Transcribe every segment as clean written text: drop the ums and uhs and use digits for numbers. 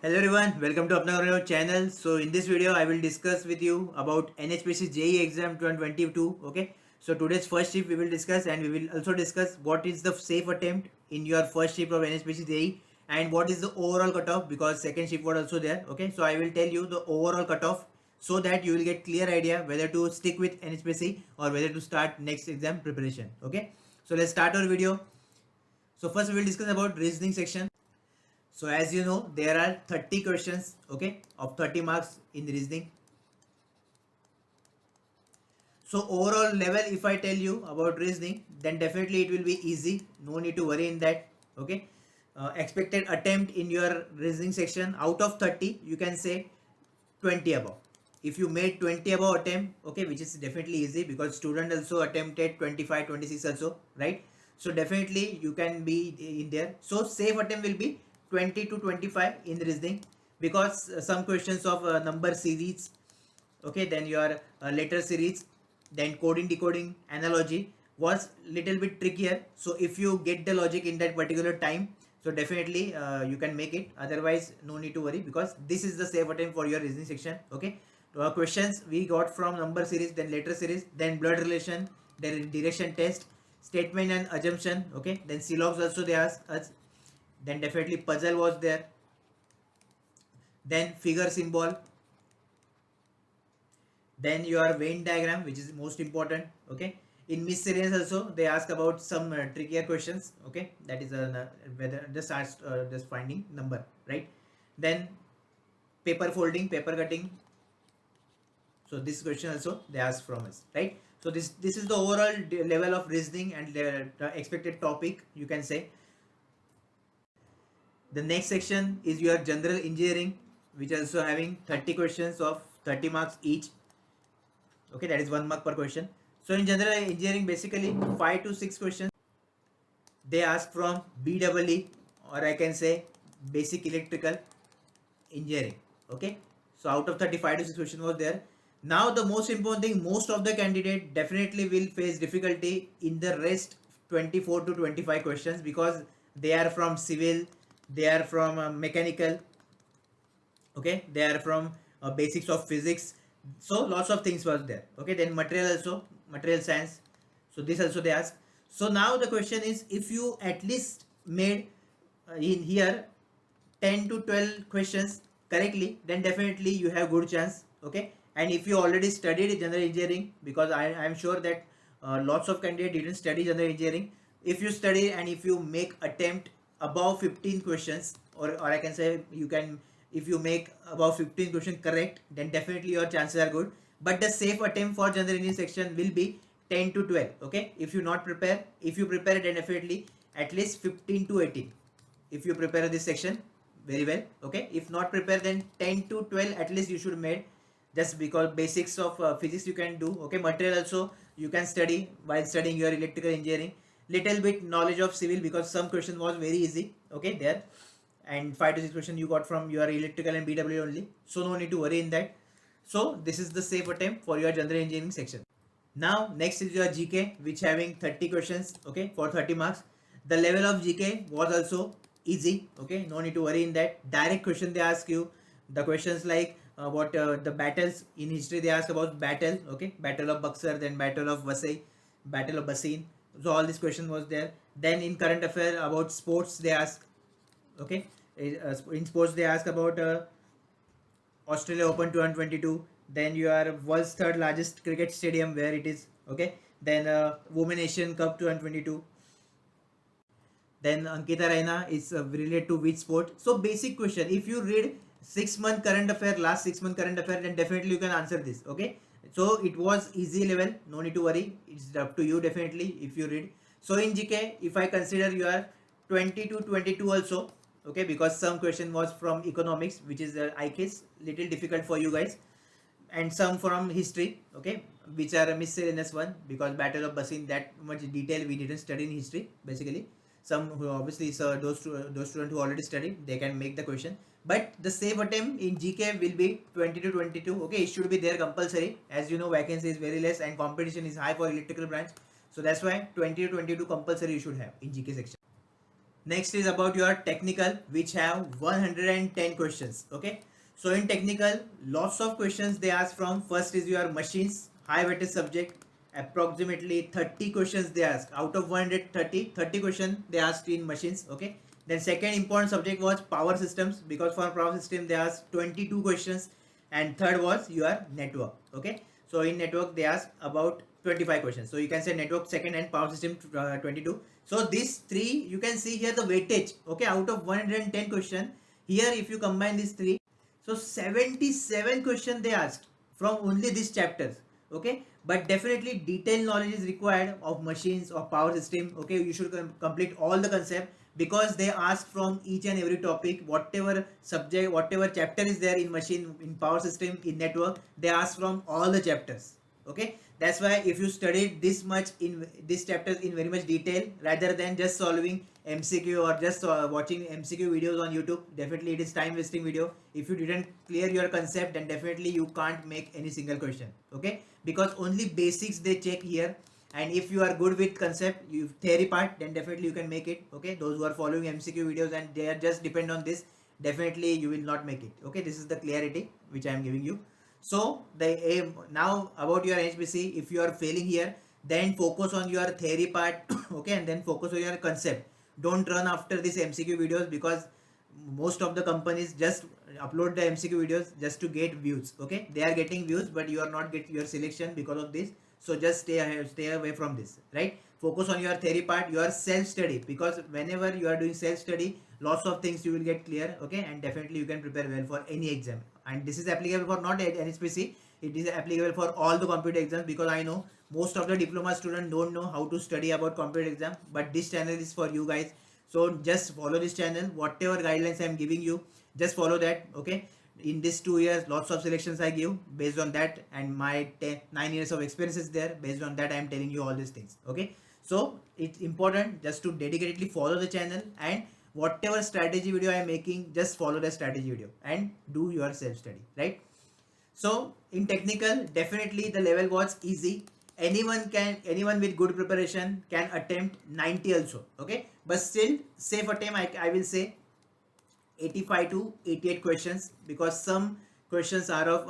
Hello everyone, welcome to Apna Gaurav channel. So in this video, I will discuss with you about NHPC JEE exam 2022. Okay. So today's first shift we will discuss, and we will also discuss what is the safe attempt in your first shift of NHPC JEE and what is the overall cutoff, because second shift was also there. Okay. So I will tell you the overall cutoff so that you will get clear idea whether to stick with NHPC or whether to start next exam preparation. Okay. So let's start our video. So first we will discuss about reasoning section. So as you know, there are 30 questions, okay, of 30 marks in reasoning. So overall level, if I tell you about reasoning, then definitely it will be easy. No need to worry in that, okay. Expected attempt in your reasoning section out of 30, you can say 20 above. If you made 20 above attempt, okay, which is definitely easy because student also attempted 25, 26 also, right? So definitely you can be in there. So safe attempt will be 20 to 25 in reasoning, because some questions of number series, okay, then your letter series, then coding decoding analogy was little bit trickier. So if you get the logic in that particular time, so definitely you can make it. Otherwise no need to worry, because this is the safe attempt for your reasoning section. Okay, questions we got from number series, then letter series, then blood relation, then direction test, statement and assumption, okay, then syllabus also they ask us, then definitely puzzle was there, then figure symbol, then your Venn diagram, which is most important. Okay, in miscellaneous also they ask about some trickier questions. Okay, that is whether just finding number, right? Then paper folding, paper cutting. So this question also they ask from us, right? So this is the overall level of reasoning and the expected topic, you can say. The next section is your general engineering, which is also having 30 questions of 30 marks each. Okay, that is 1 mark per question. So in general engineering, basically 5 to 6 questions they ask from BEE, or I can say basic electrical engineering. Okay, so out of 35 to 6 questions was there. Now the most important thing, most of the candidate definitely will face difficulty in the rest 24 to 25 questions, because they are from civil, they are from mechanical, okay, they are from basics of physics. So lots of things was there. Okay, then material also, material science. So this also they ask. So now the question is, if you at least made in here 10 to 12 questions correctly, then definitely you have good chance. Okay, and if you already studied general engineering, because I am sure that lots of candidates didn't study general engineering. If you study and if you make attempt above 15 questions, or I can say you can, if you make above 15 questions correct, then definitely your chances are good. But the safe attempt for general engineering section will be 10 to 12. Okay, if you not prepare, if you prepare, then definitely at least 15 to 18. If you prepare this section very well, okay, if not prepare, then 10 to 12 at least you should made, just because basics of physics you can do. Okay, material also you can study while studying your electrical engineering. Little bit knowledge of civil, because some question was very easy, okay, there, and 5 to 6 question you got from your electrical and BW only, so no need to worry in that. So this is the safe attempt for your general engineering section. Now next is your GK, which having 30 questions, okay, for 30 marks. The level of GK was also easy, okay, no need to worry in that. Direct question they ask you, the questions like what the battles in history they ask about battle, okay, battle of Buxar, then battle of Vasai, battle of Bassein. So all this question was there. Then in current affair about sports they ask, okay, in sports they ask about Australia Open 2022, then your world's third largest cricket stadium where it is, okay, then Women Asian Cup 2022, then Ankita Raina is related to which sport. So basic question, if you read 6 month current affair, last 6 month current affair, then definitely you can answer this. Okay, so it was easy level, no need to worry, it's up to you definitely if you read. So in GK, if I consider you are 20 to 22 also, okay, because some question was from economics, which is I guess little difficult for you guys, and some from history, okay, which are a miscellaneous one, because battle of Bassein, that much detail we didn't study in history basically. Some who obviously, so those students who already studied, they can make the question. But the safe attempt in GK will be 20 to 22. Okay, it should be there compulsory, as you know vacancy is very less and competition is high for electrical branch. So that's why 20 to 22 compulsory you should have in GK section. Next is about your technical, which have 110 questions. Okay, so in technical, lots of questions they ask from. First is your machines, high weighted subject. Approximately 30 questions they ask out of 130. 30 questions they asked in machines. Okay, then second important subject was power systems, because for power system they asked 22 questions, and third was your network. Okay, so in network they ask about 25 questions. So you can say network second and power system 22. So these three, you can see here the weightage. Okay, out of 110 question, here if you combine these three, so 77 question they asked from only these chapters. Okay, but definitely detailed knowledge is required of machines or power system. Okay, you should complete all the concept, because they ask from each and every topic, whatever subject, whatever chapter is there in machine, in power system, in network, they ask from all the chapters. Okay, that's why if you studied this much in this chapters in very much detail, rather than just solving MCQ or just watching MCQ videos on YouTube, definitely it is time wasting video. If you didn't clear your concept, then definitely you can't make any single question. Okay, because only basics they check here, and if you are good with concept, you theory part, then definitely you can make it. Okay, those who are following MCQ videos and they are just depend on this, definitely you will not make it. Okay, this is the clarity which I am giving you. So the aim now about your HBC, if you are failing here, then focus on your theory part. Okay, and then focus on your concept. Don't run after these MCQ videos, because most of the companies just upload the MCQ videos just to get views. Okay, they are getting views, but you are not getting your selection because of this. So just stay away from this, right? Focus on your theory part, your self study, because whenever you are doing self study, lots of things you will get clear. Okay, and definitely you can prepare well for any exam. And this is applicable for not NHPC, it is applicable for all the computer exams, because I know most of the diploma students don't know how to study about computer exam, but this channel is for you guys. So just follow this channel, whatever guidelines I am giving you, just follow that. Okay, in this 2 years lots of selections I give based on that, and my 9 years of experience is there. Based on that I am telling you all these things. Okay, so it's important just to dedicatedly follow the channel, and whatever strategy video I am making, just follow the strategy video and do your self study, right? So in technical, definitely the level was easy. Anyone with good preparation can attempt 90 also. Okay, but still safe attempt, I will say 85 to 88 questions, because some questions are of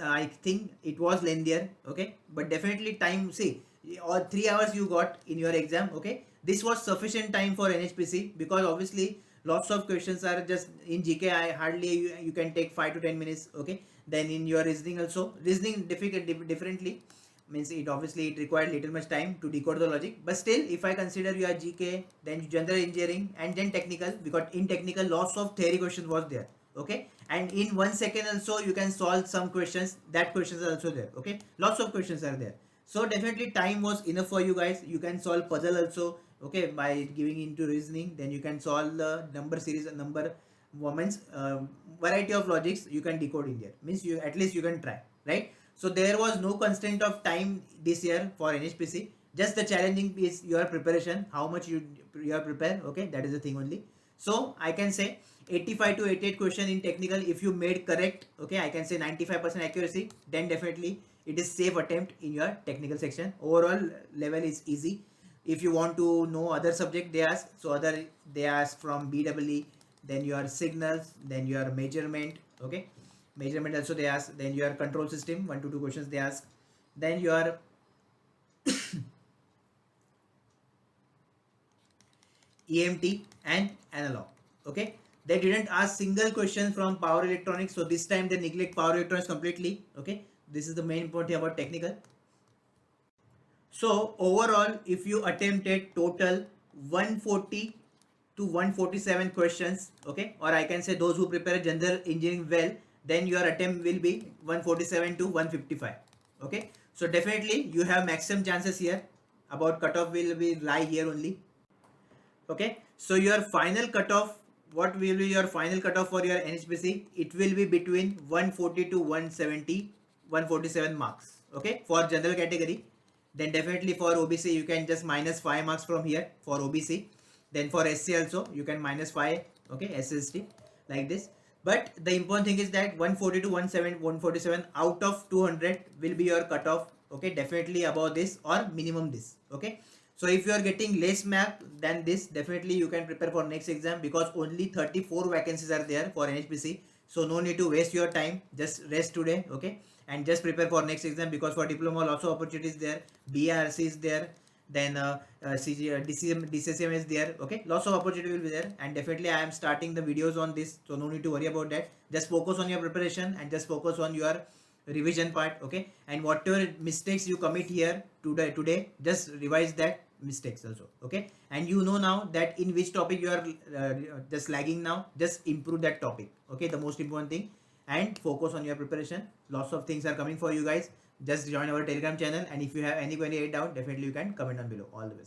I think it was lengthier. Okay, but definitely time, see, or 3 hours you got in your exam. Okay, this was sufficient time for NHPC, because obviously lots of questions are just in GK. I hardly you can take 5 to 10 minutes. Okay, then in your reasoning also, reasoning difficult differently, means it obviously it required little much time to decode the logic. But still, if I consider your GK, then general engineering, and then technical, because in technical lots of theory questions was there. Okay, and in 1 second also you can solve some questions, that questions are also there. Okay, lots of questions are there. So definitely time was enough for you guys. You can solve puzzle also. Okay, by giving into reasoning, then you can solve the number series, number moments, variety of logics you can decode in there. Means you, at least you can try, right? So there was no constraint of time this year for NHPC. Just the challenging is your preparation, how much you are prepared. Okay, that is the thing only. So I can say 85 to 88 question in technical, if you made correct. Okay, I can say 95% accuracy, then definitely it is safe attempt in your technical section. Overall level is easy. If you want to know other subject they ask, so other they ask from BEE, then your signals, then your measurement. Okay, measurement also they ask, then your control system, 1 to 2 questions they ask, then your EMT and analog. Okay, they didn't ask single question from power electronics, so this time they neglect power electronics completely. Okay, this is the main point about technical. So overall, if you attempted total 140 to 147 questions, okay, or I can say those who prepare general engineering well, then your attempt will be 147 to 155. Okay, so definitely you have maximum chances here. About cutoff will be lie here only. Okay, so your final cutoff, what will be your final cutoff for your NHPC? It will be between 140 to 170, 147 marks. Okay, for general category. Then definitely for OBC you can just minus 5 marks from here for OBC. Then for SC also you can minus 5. Okay, SST like this. But the important thing is that 140 to 147 out of 200 will be your cutoff. Okay, definitely above this or minimum this. Okay, So if you are getting less mark than this, definitely you can prepare for next exam, because only 34 vacancies are there for NHPC. So no need to waste your time. Just rest today, okay? And just prepare for next exam, because for diploma lots of opportunities there. BRC is there. Then DCM is there. Okay, lots of opportunity will be there, and definitely I am starting the videos on this, so no need to worry about that. Just focus on your preparation and just focus on your revision part, okay? And whatever mistakes you commit here today, just revise that mistakes also, okay? And you know now that in which topic you are just lagging now, just improve that topic, okay? The most important thing. And focus on your preparation. Lots of things are coming for you guys. Just join our Telegram channel, and if you have any doubt, definitely you can comment down below. All the best.